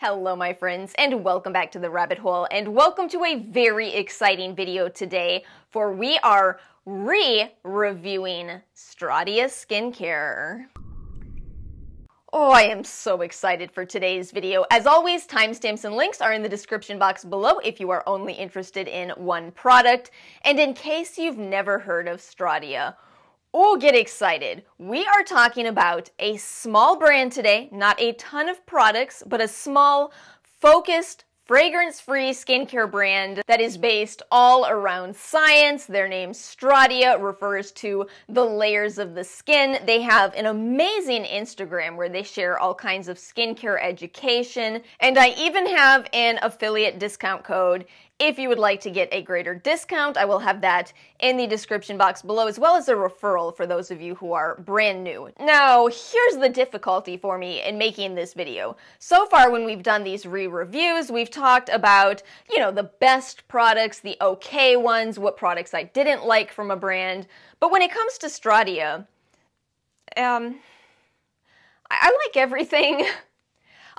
Hello my friends, and welcome back to the rabbit hole, and welcome to a very exciting video today, for we are re-reviewing Stratia skincare. Oh, I am so excited for today's video. As always, timestamps and links are in the description box below if you are only interested in one product. And in case you've never heard of Stratia, oh, get excited. We are talking about a small brand today, not a ton of products, but a small, focused, fragrance-free skincare brand that is based all around science. Their name Stratia refers to the layers of the skin. They have an amazing Instagram where they share all kinds of skincare education, and I even have an affiliate discount code. If you would like to get a greater discount, I will have that in the description box below, as well as a referral for those of you who are brand new. Now, here's the difficulty for me in making this video. So far, when we've done these re-reviews, we've talked about, the best products, the okay ones, what products I didn't like from a brand. But when it comes to Stratia, I like everything.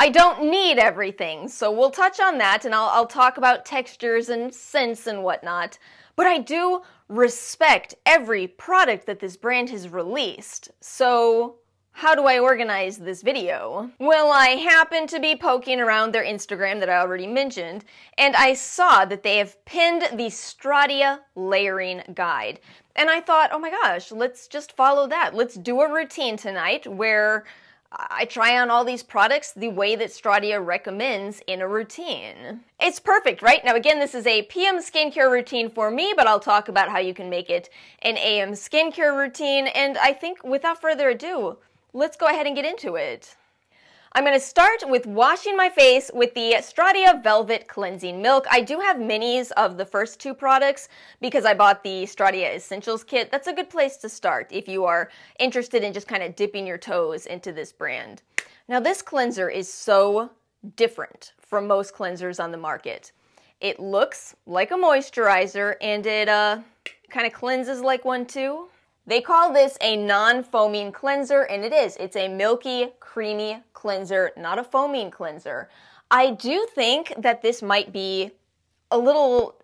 I don't need everything, so we'll touch on that, and I'll talk about textures and scents and whatnot. But I do respect every product that this brand has released. So how do I organize this video? Well, I happened to be poking around their Instagram that I already mentioned, and I saw that they have pinned the Stratia layering guide. And I thought, oh my gosh, let's just follow that. Let's do a routine tonight where I try on all these products the way that Stratia recommends in a routine. It's perfect, right? Now again, this is a PM skincare routine for me, but I'll talk about how you can make it an AM skincare routine, and I think without further ado, let's go ahead and get into it. I'm going to start with washing my face with the Stratia Velvet Cleansing Milk. I do have minis of the first two products because I bought the Stratia Essentials kit. That's a good place to start if you are interested in just kind of dipping your toes into this brand. Now this cleanser is so different from most cleansers on the market. It looks like a moisturizer and it kind of cleanses like one too. They call this a non-foaming cleanser, and it is. It's a milky, creamy cleanser, not a foaming cleanser. I do think that this might be a little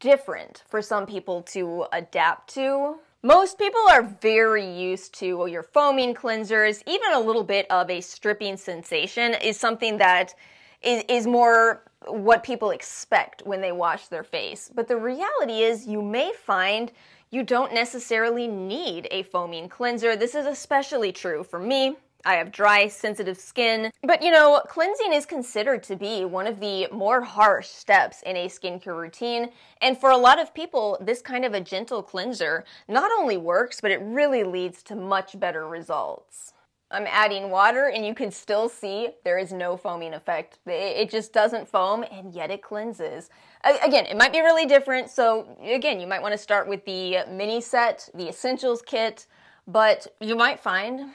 different for some people to adapt to. Most people are very used to your foaming cleansers. Even a little bit of a stripping sensation is something that is more what people expect when they wash their face. But the reality is you may find you don't necessarily need a foaming cleanser. This is especially true for me. I have dry, sensitive skin. But cleansing is considered to be one of the more harsh steps in a skincare routine. And for a lot of people, this kind of a gentle cleanser not only works, but it really leads to much better results. I'm adding water and you can still see there is no foaming effect. It just doesn't foam and yet it cleanses. Again, it might be really different, so again, you might want to start with the mini set, the Essentials kit, but you might find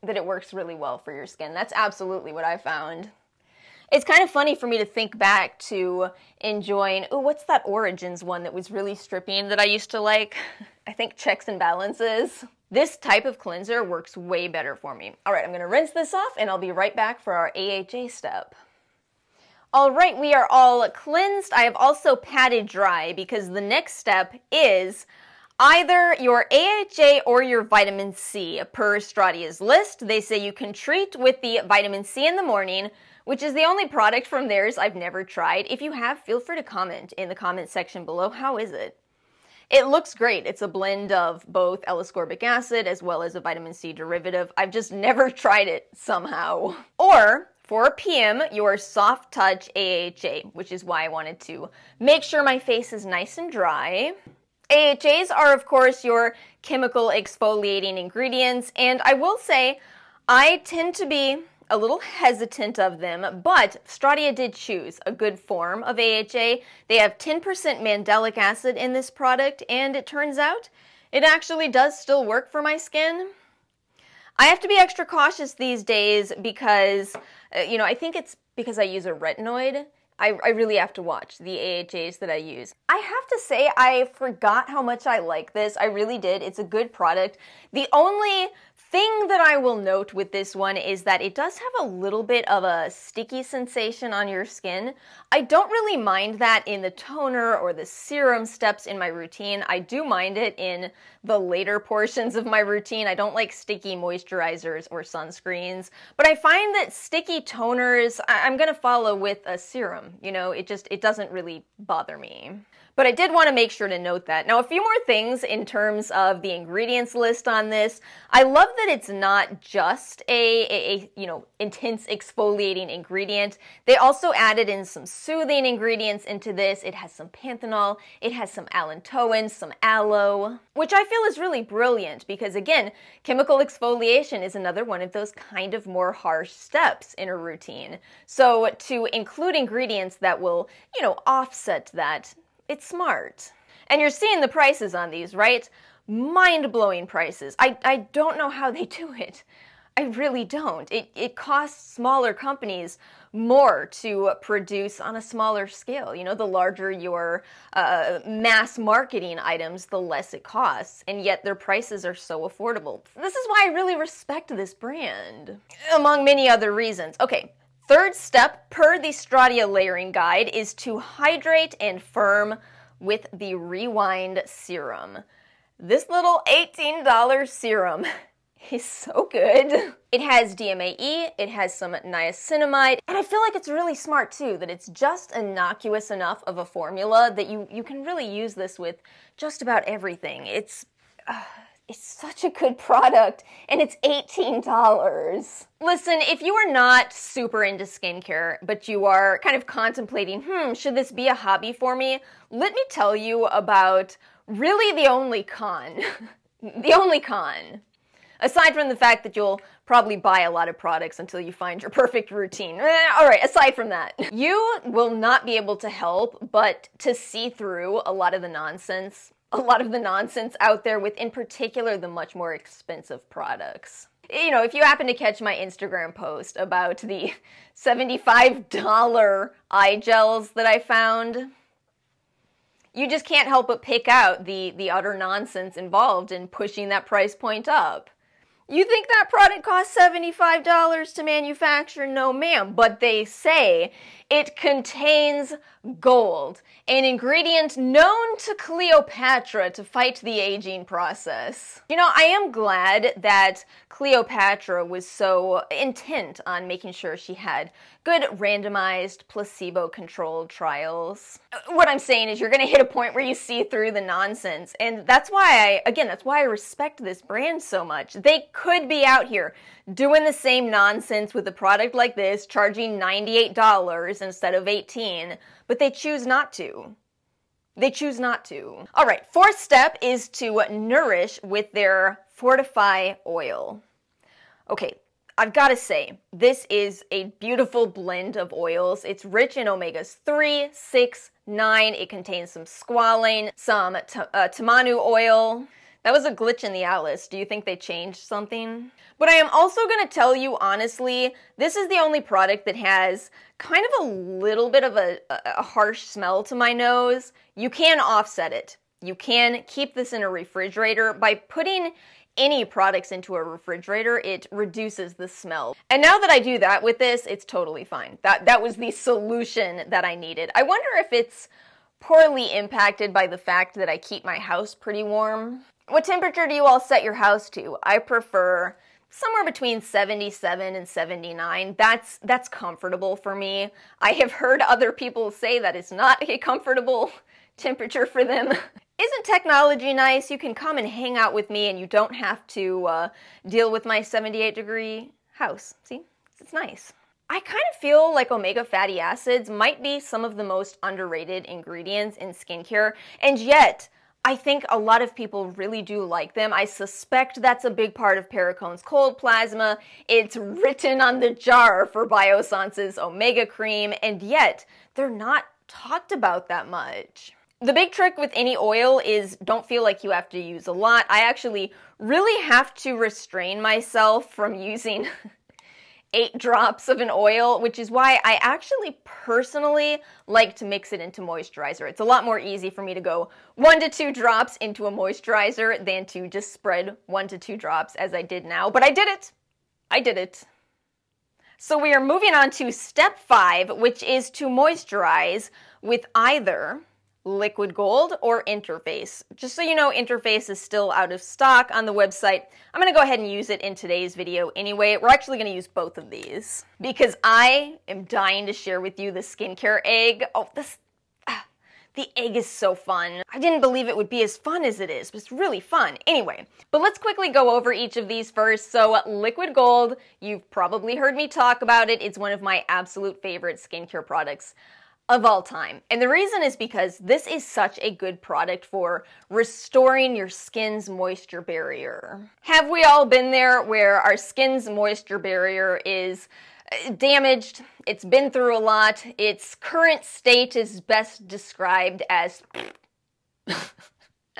that it works really well for your skin. That's absolutely what I found. It's kind of funny for me to think back to enjoying, what's that Origins one that was really stripping that I used to like? I think Checks and Balances. This type of cleanser works way better for me. All right, I'm going to rinse this off and I'll be right back for our AHA step. All right, we are all cleansed. I have also patted dry because the next step is either your AHA or your vitamin C. Per Stratia's list, they say you can treat with the vitamin C in the morning, which is the only product from theirs I've never tried. If you have, feel free to comment in the comment section below. How is it? It looks great. It's a blend of both L-ascorbic acid as well as a vitamin C derivative. I've just never tried it somehow. Or for PM, your Soft Touch AHA, which is why I wanted to make sure my face is nice and dry. AHAs are, of course, your chemical exfoliating ingredients, and I will say I tend to be a little hesitant of them, but Stratia did choose a good form of AHA. They have 10% mandelic acid in this product, and it turns out it actually does still work for my skin. I have to be extra cautious these days because, I think it's because I use a retinoid. I really have to watch the AHAs that I use. I have to say, I forgot how much I like this. I really did. It's a good product. The only thing that I will note with this one is that it does have a little bit of a sticky sensation on your skin. I don't really mind that in the toner or the serum steps in my routine. I do mind it in the later portions of my routine. I don't like sticky moisturizers or sunscreens, but I find that sticky toners, I'm gonna follow with a serum. You know, it doesn't really bother me. But I did want to make sure to note that. Now, a few more things in terms of the ingredients list on this. I love that it's not just a intense exfoliating ingredient. They also added in some soothing ingredients into this. It has some panthenol, it has some allantoin, some aloe, which I feel is really brilliant because, again, chemical exfoliation is another one of those kind of more harsh steps in a routine. So to include ingredients that will, offset that, it's smart. And you're seeing the prices on these, right? Mind-blowing prices. I don't know how they do it. I really don't. It costs smaller companies more to produce on a smaller scale. The larger your mass marketing items, the less it costs. And yet their prices are so affordable. This is why I really respect this brand, among many other reasons. Okay. Third step, per the Stratia layering guide, is to hydrate and firm with the Rewind Serum. This little $18 serum is so good. It has DMAE, it has some niacinamide, and I feel like it's really smart too, that it's just innocuous enough of a formula that you can really use this with just about everything. It's such a good product, and it's $18. Listen, if you are not super into skincare, but you are kind of contemplating, should this be a hobby for me? Let me tell you about really the only con. The only con. Aside from the fact that you'll probably buy a lot of products until you find your perfect routine. Alright, aside from that, you will not be able to help but to see through a lot of the nonsense out there with, in particular, the much more expensive products. If you happen to catch my Instagram post about the $75 eye gels that I found, you just can't help but pick out the utter nonsense involved in pushing that price point up. You think that product costs $75 to manufacture? No, ma'am. But they say it contains gold, an ingredient known to Cleopatra to fight the aging process. I am glad that Cleopatra was so intent on making sure she had good randomized placebo-controlled trials. What I'm saying is you're going to hit a point where you see through the nonsense, and that's why I respect this brand so much. They could be out here doing the same nonsense with a product like this, charging $98 instead of $18, but they choose not to. They choose not to. All right, fourth step is to nourish with their Fortify oil. Okay, I've got to say, this is a beautiful blend of oils. It's rich in omegas 3, 6, 9. It contains some squalane, some tamanu oil. That was a glitch in the Alice. Do you think they changed something? But I am also going to tell you honestly, this is the only product that has kind of a little bit of a harsh smell to my nose. You can offset it. You can keep this in a refrigerator. By putting any products into a refrigerator, it reduces the smell. And now that I do that with this, it's totally fine. That was the solution that I needed. I wonder if it's poorly impacted by the fact that I keep my house pretty warm. What temperature do you all set your house to? I prefer somewhere between 77 and 79. That's comfortable for me. I have heard other people say that it's not a comfortable temperature for them. Isn't technology nice? You can come and hang out with me and you don't have to deal with my 78-degree house. See? It's nice. I kind of feel like omega fatty acids might be some of the most underrated ingredients in skincare, and yet I think a lot of people really do like them. I suspect that's a big part of Pericone's cold plasma. It's written on the jar for Biossance's omega cream, and yet they're not talked about that much. The big trick with any oil is don't feel like you have to use a lot. I actually really have to restrain myself from using 8 drops of an oil, which is why I actually personally like to mix it into moisturizer. It's a lot more easy for me to go 1 to 2 drops into a moisturizer than to just spread 1 to 2 drops as I did now, but I did it. I did it. So we are moving on to step 5, which is to moisturize with either Liquid Gold or Interface. Just so you know, Interface is still out of stock on the website. I'm going to go ahead and use it in today's video anyway. We're actually going to use both of these because I am dying to share with you the skincare egg. Oh, the egg is so fun. I didn't believe it would be as fun as it is, but it's really fun. Anyway, but let's quickly go over each of these first. So Liquid Gold, you've probably heard me talk about it. It's one of my absolute favorite skincare products of all time. And the reason is because this is such a good product for restoring your skin's moisture barrier. Have we all been there where our skin's moisture barrier is damaged? It's been through a lot. Its current state is best described as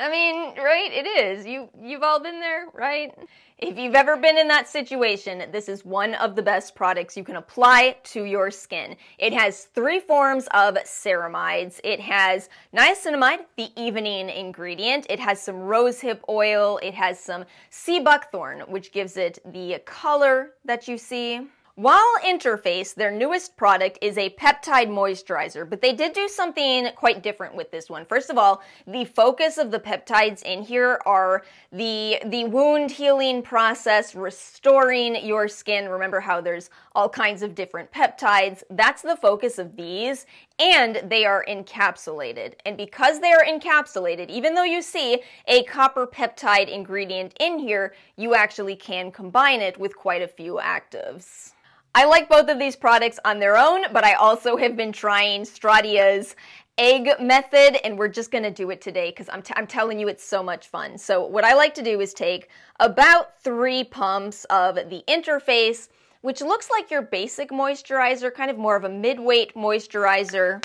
I mean, right? It is. You've all been there, right? If you've ever been in that situation, this is one of the best products you can apply to your skin. It has 3 forms of ceramides. It has niacinamide, the evening ingredient. It has some rosehip oil. It has some sea buckthorn, which gives it the color that you see. While Interface, their newest product, is a peptide moisturizer, but they did do something quite different with this one. First of all, the focus of the peptides in here are the wound healing process, restoring your skin. Remember how there's all kinds of different peptides. That's the focus of these, and they are encapsulated. And because they are encapsulated, even though you see a copper peptide ingredient in here, you actually can combine it with quite a few actives. I like both of these products on their own, but I also have been trying Stratia's egg method, and we're just going to do it today because I'm telling you it's so much fun. So what I like to do is take about 3 pumps of the Interface, which looks like your basic moisturizer, kind of more of a mid-weight moisturizer.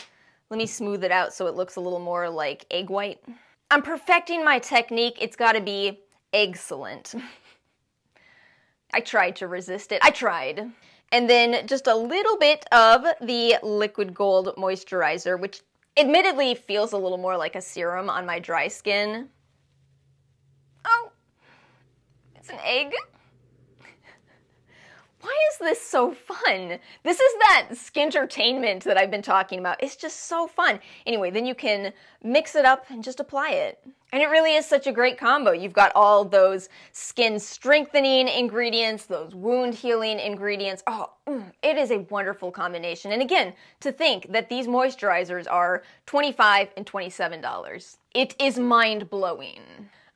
Let me smooth it out so it looks a little more like egg white. I'm perfecting my technique. It's got to be excellent. I tried to resist it. I tried. And then just a little bit of the Liquid Gold moisturizer, which admittedly feels a little more like a serum on my dry skin. Oh, it's an egg. Why is this so fun? This is that skintertainment that I've been talking about. It's just so fun. Anyway, then you can mix it up and just apply it. And it really is such a great combo. You've got all those skin strengthening ingredients, those wound healing ingredients. Oh, it is a wonderful combination. And again, to think that these moisturizers are $25 and $27. It is mind-blowing.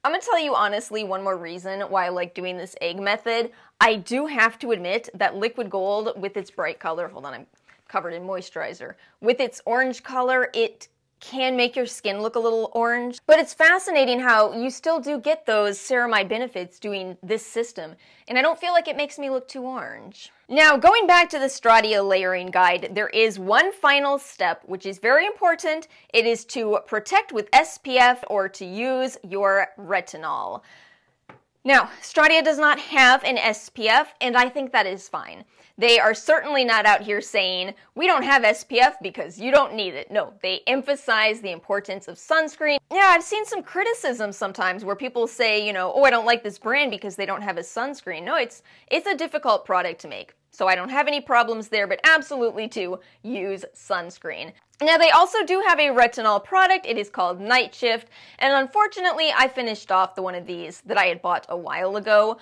I'm going to tell you honestly one more reason why I like doing this egg method. I do have to admit that Liquid Gold with its bright color, hold on, I'm covered in moisturizer, with its orange color, it can make your skin look a little orange. But it's fascinating how you still do get those ceramide benefits doing this system, and I don't feel like it makes me look too orange. Now, going back to the Stratia layering guide, there is one final step, which is very important. It is to protect with SPF or to use your retinol. Now, Stratia does not have an SPF, and I think that is fine. They are certainly not out here saying, we don't have SPF because you don't need it. No, they emphasize the importance of sunscreen. Yeah, I've seen some criticism sometimes where people say, you know, oh, I don't like this brand because they don't have a sunscreen. No, it's a difficult product to make. So I don't have any problems there, but absolutely to use sunscreen. Now, they also do have a retinol product. It is called Night Shift, and unfortunately, I finished off the one of these that I had bought a while ago.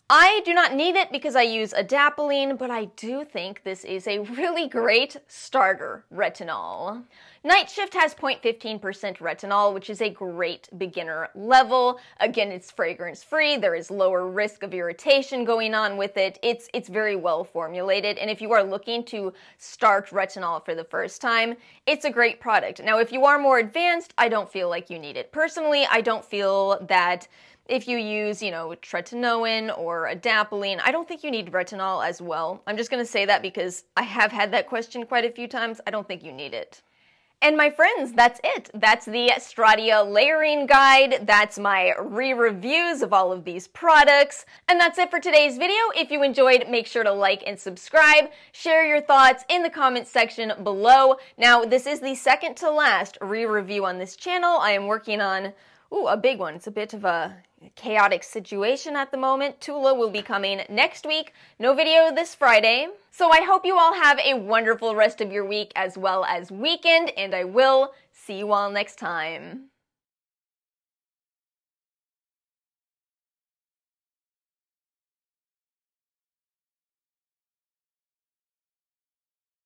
I do not need it because I use adapalene, but I do think this is a really great starter retinol. Night Shift has 0.15% retinol, which is a great beginner level. Again, it's fragrance-free. There is lower risk of irritation going on with it. It's very well formulated, and if you are looking to start retinol for the first time, it's a great product. Now, if you are more advanced, I don't feel like you need it. Personally, I don't feel that if you use, tretinoin or adapalene, I don't think you need retinol as well. I'm just going to say that because I have had that question quite a few times. I don't think you need it. And my friends, that's it. That's the Stratia layering guide. That's my re-reviews of all of these products. And that's it for today's video. If you enjoyed, make sure to like and subscribe. Share your thoughts in the comments section below. Now, this is the second to last re-review on this channel. I am working on, a big one. It's a bit of a chaotic situation at the moment. Tula will be coming next week. No video this Friday. So I hope you all have a wonderful rest of your week as well as weekend, and I will see you all next time.